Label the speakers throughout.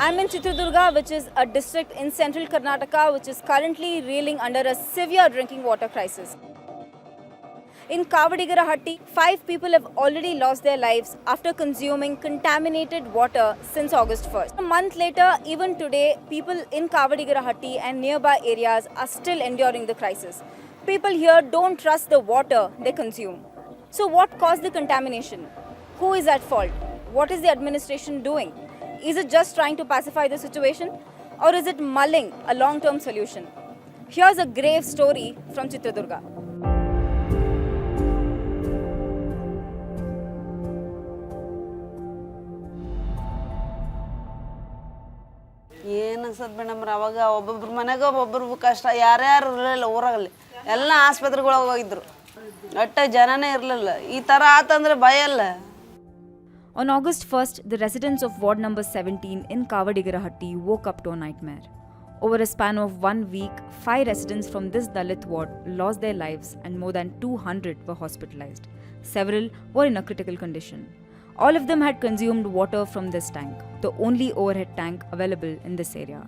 Speaker 1: I'm in Chitradurga, which is a district in central Karnataka, which is currently reeling under a severe drinking water crisis. In Kavadigarahatti, 5 people have already lost their lives after consuming contaminated water since August 1st. A month later, even today, people in Kavadigarahatti and nearby areas are still enduring the crisis. People here don't trust the water they consume. So what caused the contamination? Who is at fault? What is the administration doing? Is it just trying to pacify the situation? Or is it mulling a long-term solution? Here's a grave story from Chitradurga.
Speaker 2: ಏನು ಅನ್ಸದ್ madam ಅವಾಗ ಒಬ್ಬೊಬ್ರ ಮನೆಗೆ ಒಬ್ಬೊಬ್ರು ಕಷ್ಟ ಯಾರ್ಯಾರು ಇರಲಿಲ್ಲ ಊರಾಗಲ್ಲಿ ಎಲ್ಲ ಆಸ್ಪತ್ರೆಗಳಿಗೆ ಹೋಗಿದ್ರು ಒಟ್ಟೆ ಜನನೇ ಇರಲಿಲ್ಲ ಈ ಥರ ಆತಂದ್ರೆ ಭಯ ಅಲ್ಲ.
Speaker 1: On August 1st, the residents of ward number 17 in Kavadigarahatti woke up to a nightmare. Over a span of 1 week, 5 residents from this Dalit ward lost their lives and more than 200 were hospitalized. Several were in a critical condition. All of them had consumed water from this tank, the only overhead tank available in this area.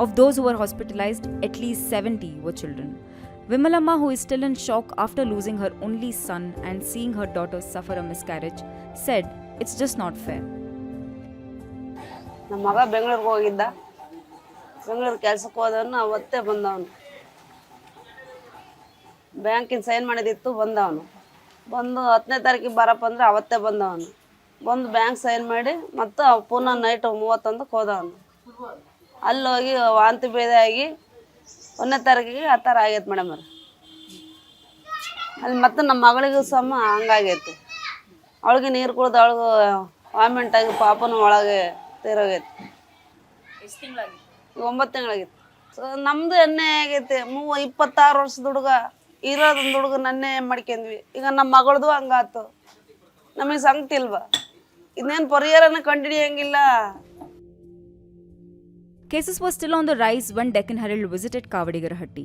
Speaker 1: Of those who were hospitalized, at least 70 were children. Vimalamma, who is still in shock after losing her only son and seeing her daughter suffer a miscarriage, said it's just not fair.
Speaker 2: ನಮ್ಮ ಮಗ ಬೆಂಗಳೂರಿಗೆ ಹೋಗಿದ್ದ, ಬೆಂಗಳೂರು ಕೆಲಸಕ್ಕೆ ಹೋದವನು ಅವತ್ತೇ ಬಂದವನು. ಬ್ಯಾಂಕಿನ sign ಮಾಡಿದಿತ್ತು, ಬಂದವನು. ಬಂದು 10ನೇ ತಾರೀಕಿಗೆ ಬರಪ್ಪ ಅಂದ್ರೆ ಅವತ್ತೇ ಬಂದವನು. ಬಂದು ಬ್ಯಾಂಕ್ ಸೈನ್ ಮಾಡಿ ಮತ್ತು ಪುನಃ ನೈಟ್ 31ಕ್ಕೆ ಹೋದವನು. ಅಲ್ಲಿ ಹೋಗಿ ವಾಂತಿ ಭೇದ ಆಗಿ 1ನೇ ತಾರೀಕಿಗೆ ಆ ಥರ ಆಗೈತೆ ಮೇಡಮ್ ಅವ್ರು. ಅಲ್ಲಿ ಮತ್ತು ನಮ್ಮ ಮಗಳಿಗೂ ಸಮ ಹಂಗಾಗೈತೆ. ಅವಳಿಗೆ ನೀರು ಕುಡ್ದು ಅವಳಿಗೂ ವಾಮಿಂಟ್ ಆಗಿ ಪಾಪನೂ ಒಳಗೆ ತೀರೋಗೈತೆ. 9 ತಿಂಗಳಾಗಿತ್ತು. ಸೊ ನಮ್ಮದು ಎಣ್ಣೆ ಆಗೈತೆ. 26 ವರ್ಷದ ಹುಡುಗ ಇರೋದೊಂದು ಹುಡುಗ ನನ್ನೇ ಮಾಡ್ಕೊಂಡ್ವಿ. ಈಗ ನಮ್ಮ ಮಗಳದು ಹಂಗಾತು. ನಮಗೆ ಸಂಗತಿ ಇಲ್ವಾ? ಇನ್ನೇನು ಪರಿಹಾರನ ಕಂಡುಹಿಡಿಯಂಗಿಲ್ಲ.
Speaker 1: Cases were still on the rise when Deccan Herald visited Kavadigarahatti.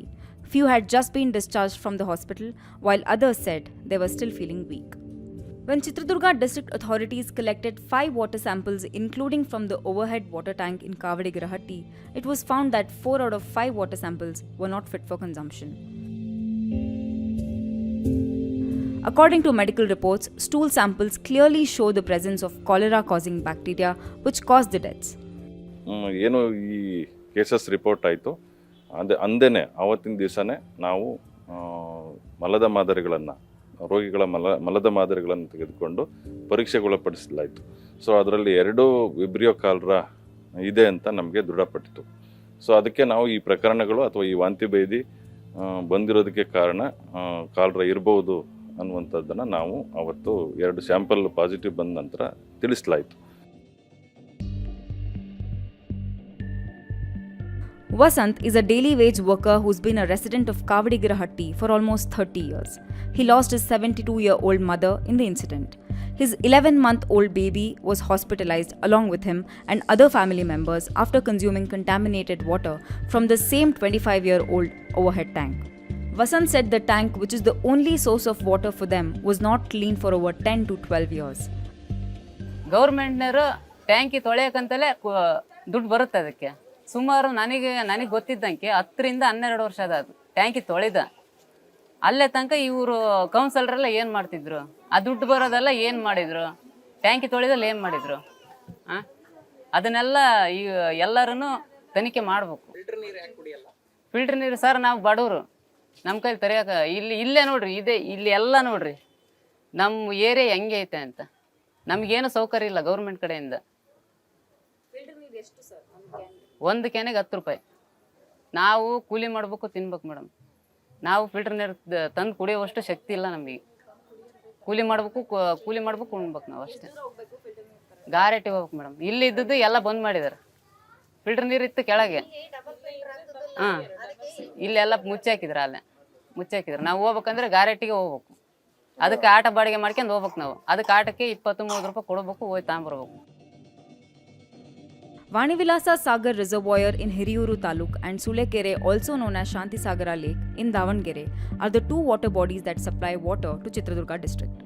Speaker 1: Few had just been discharged from the hospital, while others said they were still feeling weak. When Chitradurga district authorities collected 5 water samples, including from the overhead water tank in Kavadigarahatti, it was found that 4 out of 5 water samples were not fit for consumption. According to medical reports, stool samples clearly show the presence of cholera-causing bacteria, which caused the deaths.
Speaker 3: ಏನು ಈ cases report ಆಯಿತು ಅಂದೇನೆ ಆವತ್ತಿನ ದಿವಸನೇ ನಾವು ಮಲದ ಮಾದರಿಗಳನ್ನು ರೋಗಿಗಳ ಮಲದ ಮಾದರಿಗಳನ್ನು ತೆಗೆದುಕೊಂಡು ಪರೀಕ್ಷೆಗೊಳಪಡಿಸಲಾಯಿತು. ಸೊ ಅದರಲ್ಲಿ 2 ವಿಬ್ರಿಯೋ ಕಾಲರಾ ಇದೆ ಅಂತ ನಮಗೆ ದೃಢಪಟ್ಟಿತು. ಸೊ ಅದಕ್ಕೆ ನಾವು ಈ ಪ್ರಕರಣಗಳು ಅಥವಾ ಈ ವಾಂತಿ ಭೇದಿ ಬಂದಿರೋದಕ್ಕೆ ಕಾರಣ ಕಾಲರಾ ಇರ್ಬೋದು ಅನ್ನುವಂಥದ್ದನ್ನು ನಾವು ಅವತ್ತು 2 ಸ್ಯಾಂಪಲ್ ಪಾಸಿಟಿವ್ ಬಂದ ನಂತರ ತಿಳಿಸಲಾಯಿತು.
Speaker 1: Vasant is a daily wage worker who's been a resident of Kavadigarahatti for almost 30 years. He lost his 72-year-old mother in the incident. His 11-month-old baby was hospitalized along with him and other family members after consuming contaminated water from the same 25-year-old overhead tank. Vasant said the tank, which is the only source of water for them, was not clean for over 10 to 12 years.
Speaker 4: ಗೌರ್ಮೆಂಟ್ನವರು ಟ್ಯಾಂಕಿ ತೊಳೆಯೋಕ್ಕಂತಲೇ ದುಡ್ಡು ಬರುತ್ತೆ ಅದಕ್ಕೆ. ಸುಮಾರು ನನಗೆ ಗೊತ್ತಿದ್ದಂಗೆ 10ರಿಂದ 12 ವರ್ಷ ಅದು ಟ್ಯಾಂಕಿ ತೊಳೆದ. ಅಲ್ಲೇ ತನಕ ಇವರು ಕೌನ್ಸಲರೆಲ್ಲ ಏನು ಮಾಡ್ತಿದ್ರು? ಆ ದುಡ್ಡು ಬರೋದೆಲ್ಲ ಏನು ಮಾಡಿದರು? ಟ್ಯಾಂಕಿ ತೊಳೆದಲ್ಲಿ ಏನು ಮಾಡಿದರು? ಅದನ್ನೆಲ್ಲ ಈ ಎಲ್ಲರೂ ತನಿಖೆ ಮಾಡಬೇಕು. ಫಿಲ್ಟ್ರ್ ನೀರು ಸರ್, ನಾವು ಬಡವರು, ನಮ್ಮ ಕೈಲಿ ತರೆಯೋಕೆ ಇಲ್ಲೇ ನೋಡ್ರಿ, ಇಲ್ಲಿ ಎಲ್ಲ ನೋಡ್ರಿ ನಮ್ಮ ಏರಿಯಾ ಹೆಂಗೆ ಐತೆ ಅಂತ. ನಮಗೇನು ಸೌಕರ್ಯ ಇಲ್ಲ ಗೌರ್ಮೆಂಟ್ ಕಡೆಯಿಂದ. ಒಂದು ಕ್ಯಾನಿಗೆ 10 ರೂಪಾಯಿ. ನಾವು ಕೂಲಿ ಮಾಡ್ಬೇಕು, ತಿನ್ಬೇಕು ಮೇಡಮ್. ನಾವು ಫಿಲ್ಟರ್ ನೀರು ತಂದು ಕುಡಿಯೋವಷ್ಟು ಶಕ್ತಿ ಇಲ್ಲ ನಮಗೆ. ಕೂಲಿ ಮಾಡ್ಬೇಕು ಉಣ್ಬೇಕು ನಾವು ಅಷ್ಟೇ. ಗಾರೆಟಿ ಹೋಗ್ಬೇಕು ಮೇಡಮ್. ಇಲ್ಲಿ ಇದ್ದದ್ದು ಎಲ್ಲ ಬಂದ್ ಮಾಡಿದ್ದಾರೆ. ಫಿಲ್ಟರ್ ನೀರು ಇತ್ತು ಕೆಳಗೆ, ಇಲ್ಲೆಲ್ಲ ಮುಚ್ಚಾಕಿದ್ರು. ಅಲ್ಲೇ ಮುಚ್ಚಾಕಿದ್ರು. ನಾವು ಹೋಗ್ಬೇಕಂದ್ರೆ ಗಾರೆಟಿಗೆ ಹೋಗ್ಬೇಕು. ಅದಕ್ಕೆ ಆಟ ಬಾಡಿಗೆ ಮಾಡ್ಕೊಂಡು ಹೋಗ್ಬೇಕು ನಾವು. ಅದಕ್ಕೆ ಆಟಕ್ಕೆ 20-30 ರೂಪಾಯಿ ಕೊಡಬೇಕು, ಹೋಗಿ ತಗೊಂಬರ್ಬೇಕು.
Speaker 1: Vanivilasa Sagar Reservoir in Hiriyuru Taluk and Sulekere, also known as Shanti Sagara Lake in Davangere, are the 2 water bodies that supply water to Chitradurga district.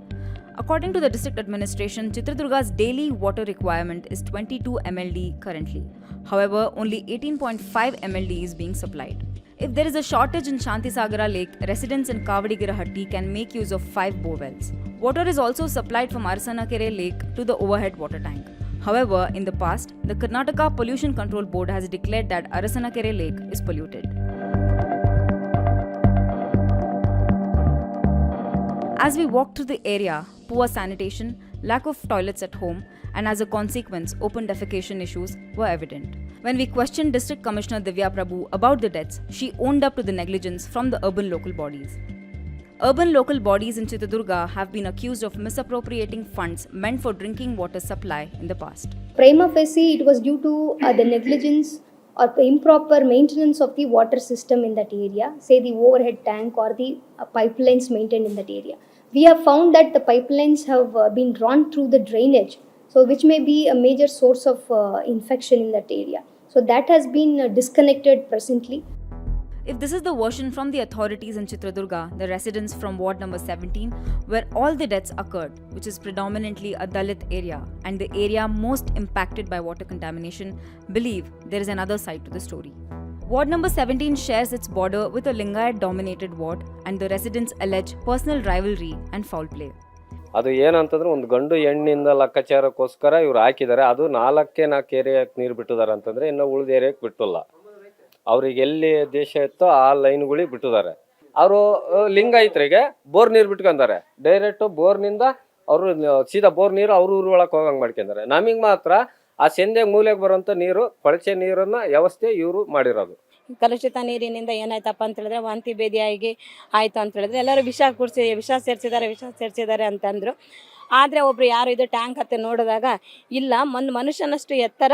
Speaker 1: According to the district administration, Chitradurga's daily water requirement is 22 mld currently. However, only 18.5 mld is being supplied. If there is a shortage in Shantisagara Lake, residents in Kavadigarahatti can make use of 5 bore wells. Water is also supplied from Arasanakere Lake to the overhead water tank. However, in the past, the Karnataka Pollution Control Board has declared that Arasanakere Lake is polluted. As we walked through the area, poor sanitation, lack of toilets at home, and as a consequence, open defecation issues were evident. When we questioned District Commissioner Divya Prabhu about the deaths, she owned up to the negligence from the urban local bodies. Urban local bodies in Chitradurga have been accused of misappropriating funds meant for drinking water supply in the past.
Speaker 5: Prima facie, it was due to the negligence or improper maintenance of the water system in that area, say the overhead tank or the pipelines maintained in that area. We have found that the pipelines have been drawn through the drainage, so which may be a major source of infection in that area. So that has been disconnected presently.
Speaker 1: If this is the version from the authorities in Chitradurga, the residents from ward number 17, where all the deaths occurred, which is predominantly a Dalit area and the area most impacted by water contamination, believe there is another side to the story. Ward number 17 shares its border with a Lingayat-dominated ward, and the residents allege personal rivalry and foul play.
Speaker 6: ಅದು ಏನಂತಂದ್ರೆ ಒಂದು ಗಂಡು ಹೆಣ್ಣಿಂದ ಲೆಕ್ಕಾಚಾರಕ್ಕೋಸ್ಕರ ಇವ್ರು ಹಾಕಿದ್ದಾರೆ. ಅದು 4 ಏರಿಯಾಕ್ಕೆ ನೀರು ಬಿಟ್ಟಿದ್ದಾರೆ ಅಂತಂದ್ರೆ ಇನ್ನು ಉಳಿದ ಏರಿಯಾಕ್ಕೆ ಬಿಟ್ಟಿಲ್ಲ. ಅವ್ರಿಗೆ ಎಲ್ಲಿ ದೇಶ ಇತ್ತೋ ಆ ಲೈನ್ಗಳಿಗೆ ಬಿಟ್ಟಿದ್ದಾರೆ. ಅವರು ಲಿಂಗಾಯತರಿಗೆ ಬೋರ್ ನೀರು ಬಿಟ್ಕೊಂತಾರೆ. ಡೈರೆಕ್ಟ್ ಬೋರ್ನಿಂದ ಅವರು ಸೀದಾ ಬೋರ್ ನೀರು ಅವ್ರ ಊರು ಒಳಗೆ ಹೋಗಂಗೆ ಮಾಡ್ಕೊಂತಾರೆ. ನಮಗೆ ಮಾತ್ರ ಆ ಸಂದೆ ಮೂಲೆಗೆ ಬರುವಂಥ ನೀರು ಕೊಳಚೆ ನೀರನ್ನು ವ್ಯವಸ್ಥೆ ಇವರು ಮಾಡಿರೋದು.
Speaker 7: ಕಲುಷಿತ ನೀರಿನಿಂದ ಏನಾಯ್ತಪ್ಪ ಅಂತ ಹೇಳಿದ್ರೆ ವಾಂತಿ ಭೇದಿಯಾಗಿ ಆಯಿತು ಅಂತ ಹೇಳಿದ್ರೆ ಎಲ್ಲರೂ ವಿಷ ಸೇರಿಸಿದ್ದಾರೆ ಅಂತಂದರು. ಆದರೆ ಒಬ್ರು ಯಾರು ಇದು ಟ್ಯಾಂಕ್ ಹತ್ತಿ ನೋಡಿದಾಗ ಇಲ್ಲ, ಒಂದು ಮನುಷ್ಯನಷ್ಟು ಎತ್ತರ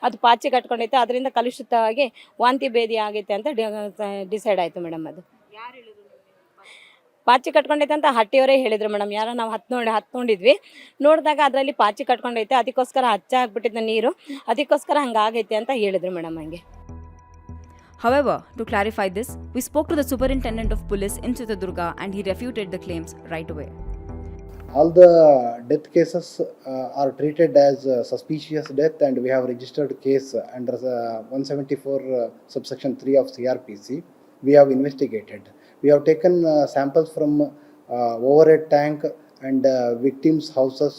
Speaker 7: ಅದು ಪಾಚಿ ಕಟ್ಕೊಂಡೈತೆ, ಅದರಿಂದ ಕಲುಷಿತವಾಗಿ ವಾಂತಿ ಭೇದಿ ಆಗೈತೆ ಅಂತ ಡಿಸೈಡ್ ಆಯಿತು ಮೇಡಮ್. ಅದು ಪಾಚಿ ಕಟ್ಕೊಂಡೈತೆ ಅಂತ ಹಟ್ಟಿಯವರೇ ಹೇಳಿದ್ರು ಮೇಡಮ್. ಯಾರೋ ನಾವು ಹತ್ಕೊಂಡಿದ್ವಿ, ನೋಡಿದಾಗ ಅದರಲ್ಲಿ ಪಾಚಿ ಕಟ್ಕೊಂಡೈತೆ, ಅದಕ್ಕೋಸ್ಕರ ಹಚ್ಚಾಗ್ಬಿಟ್ಟಿದ್ದ ನೀರು, ಅದಕ್ಕೋಸ್ಕರ ಹಂಗಾಗೈತೆ ಅಂತ ಹೇಳಿದ್ರು ಮೇಡಮ್. ಹಂಗೆ.
Speaker 1: However, to clarify this, we spoke to the superintendent of police in Chitradurga and he refuted the claims right away.
Speaker 8: All the death cases are treated as suspicious death, and we have registered case under 174 subsection 3 of CRPC. We have investigated. We have taken samples from overhead tank and victims' houses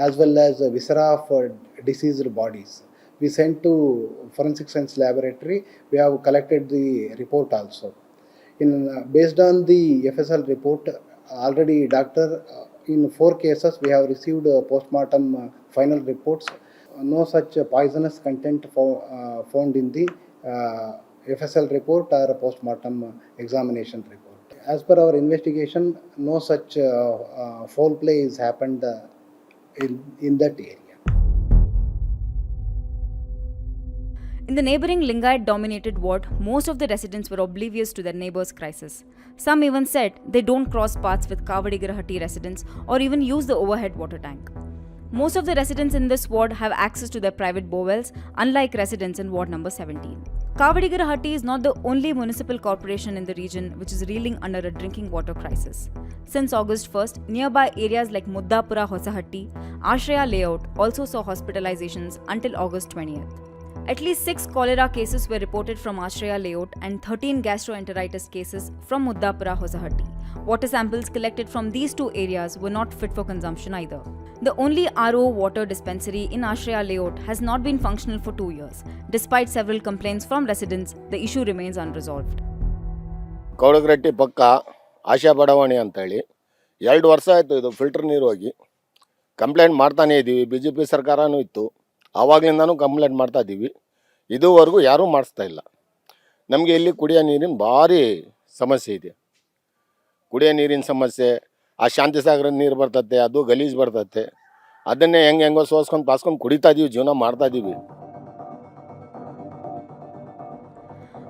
Speaker 8: as well as viscera of deceased bodies. We sent to forensic science laboratory. We have collected the report also. Based on the FSL report, already doctor in 4 cases we have received postmortem final reports. No such poisonous content found in the FSL report or postmortem examination report. As per our investigation, no such foul play has happened in that area.
Speaker 1: In the neighbouring Lingayat-dominated ward, most of the residents were oblivious to their neighbours' crisis. Some even said they don't cross paths with Kavadigarahatti residents or even use the overhead water tank. Most of the residents in this ward have access to their private borewells, unlike residents in ward number 17. Kavadigarahatti is not the only municipal corporation in the region which is reeling under a drinking water crisis. Since August 1st, nearby areas like Muddapura Hosahatti, Ashraya layout also saw hospitalizations until August 20th. At least 6 cholera cases were reported from Ashraya layout and 13 gastroenteritis cases from Muddapura Hosahatti. Water samples collected from these 2 areas were not fit for consumption either. The only RO water dispensary in Ashraya layout has not been functional for 2 years. Despite several complaints from residents, the issue remains unresolved.
Speaker 9: ಕವಡಗರಟ್ಟಿ ಪಕ್ಕ ಆಶಾ ಬಡಾವಣೆ ಅಂತೇಳಿ 2 ವರ್ಷ ಆಯಿತು ಇದು filter ನೀರು ಹೋಗಿ. Complaint ಮಾಡ್ತಾನೇ ಇದ್ದೀವಿ. BJP ಸರ್ಕಾರನೂ ಇತ್ತು, ಆವಾಗಲಿಂದನೂ ಕಂಪ್ಲೇಂಟ್ ಮಾಡ್ತಾ ಇದ್ದೀವಿ. ಇದುವರೆಗೂ ಯಾರೂ ಮಾಡಿಸ್ತಾ ಇಲ್ಲ. ನಮಗೆ ಇಲ್ಲಿ ಕುಡಿಯೋ ನೀರಿನ ಭಾರಿ ಸಮಸ್ಯೆ ಇದೆ. ಕುಡಿಯೋ ನೀರಿನ ಸಮಸ್ಯೆ, ಆ ಶಾಂತಿಸಾಗರದ ನೀರು ಬರ್ತತೆ, ಅದು ಗಲೀಜು ಬರ್ತತೆ. ಅದನ್ನೇ ಹೆಂಗೋ ಸೋಸ್ಕೊಂಡು ಪಾಸ್ಕೊಂಡು ಕುಡಿತಾ ಇದ್ದೀವಿ, ಜೀವನ ಮಾಡ್ತಾ ಇದ್ದೀವಿ.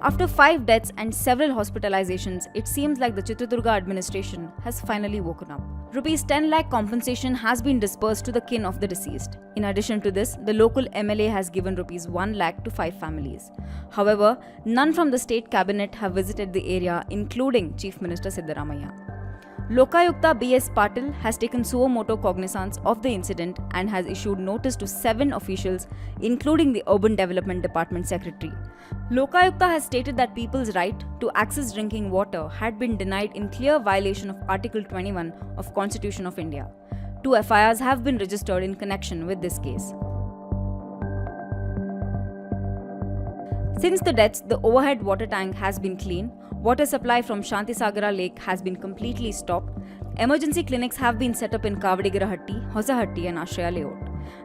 Speaker 1: After 5 deaths and several hospitalizations, it seems like the Chitradurga administration has finally woken up. Rupees 10 lakh compensation has been disbursed to the kin of the deceased. In addition to this, the local MLA has given rupees 1 lakh to 5 families. However, none from the state cabinet have visited the area, including Chief Minister Siddaramaiah. Lokayukta B.S. Patil has taken suo moto cognizance of the incident and has issued notice to 7 officials, including the Urban Development Department Secretary. Lokayukta has stated that people's right to access drinking water had been denied in clear violation of Article 21 of Constitution of India. 2 FIRs have been registered in connection with this case. Since the deaths, the overhead water tank has been cleaned, water supply from Shantisagara Lake has been completely stopped, emergency clinics have been set up in Kavadigarahatti, Hosahatti and Ashraya layout.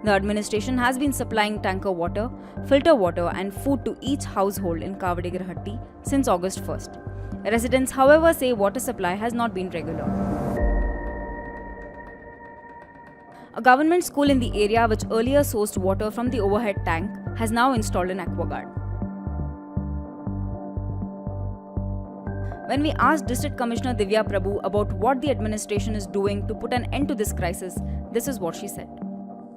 Speaker 1: The administration has been supplying tanker water, filter water and food to each household in Kavadigarahatti since August 1st. Residents, however, say water supply has not been regular. A government school in the area which earlier sourced water from the overhead tank has now installed an aquaguard. When we asked District Commissioner Divya Prabhu about what the administration is doing to put an end to this crisis, this is what she said.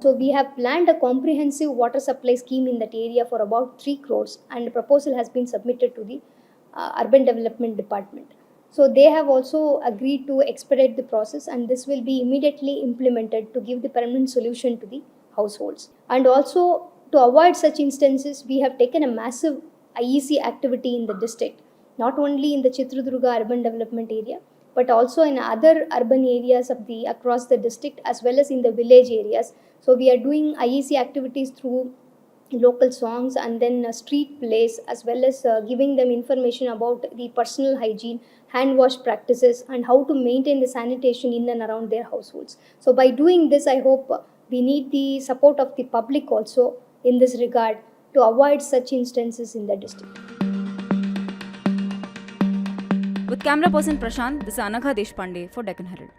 Speaker 5: So we have planned a comprehensive water supply scheme in that area for about 3 crores, and a proposal has been submitted to the Urban Development Department. So they have also agreed to expedite the process, and this will be immediately implemented to give the permanent solution to the households. And also to avoid such instances, we have taken a massive IEC activity in the district, not only in the Chitradurga urban development area, but also in other urban areas of across the district as well as in the village areas. So we are doing IEC activities through local songs and then street plays, as well as giving them information about the personal hygiene, hand wash practices and how to maintain the sanitation in and around their households. So by doing this, I hope we need the support of the public also in this regard to avoid such instances in the district.
Speaker 1: With camera person Prashant, this is Anagha Deshpande for Deccan Herald.